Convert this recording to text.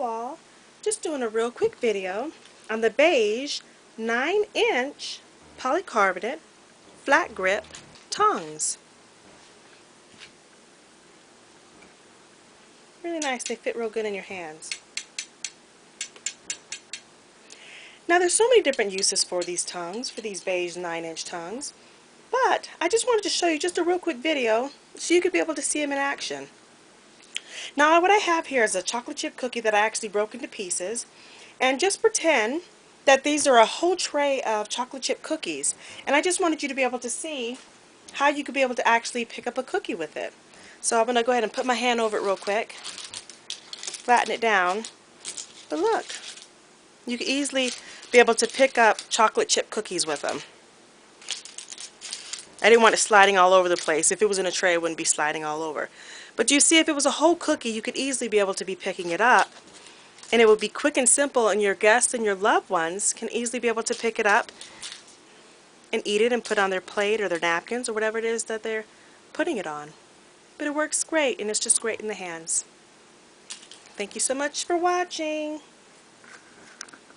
Hello all, just doing a real quick video on the beige 9-inch polycarbonate flat grip tongs. Really nice, they fit real good in your hands. Now there's so many different uses for these tongs, for these beige 9-inch tongs, but I just wanted to show you just a real quick video so you could be able to see them in action. Now what I have here is a chocolate chip cookie that I actually broke into pieces, and just pretend that these are a whole tray of chocolate chip cookies, and I just wanted you to be able to see how you could be able to actually pick up a cookie with it. So I'm going to go ahead and put my hand over it real quick, flatten it down, but look, you could easily be able to pick up chocolate chip cookies with them. I didn't want it sliding all over the place. If it was in a tray, it wouldn't be sliding all over. But you see, if it was a whole cookie, you could easily be able to be picking it up, and it would be quick and simple, and your guests and your loved ones can easily be able to pick it up and eat it and put on their plate or their napkins or whatever it is that they're putting it on. But it works great, and it's just great in the hands. Thank you so much for watching.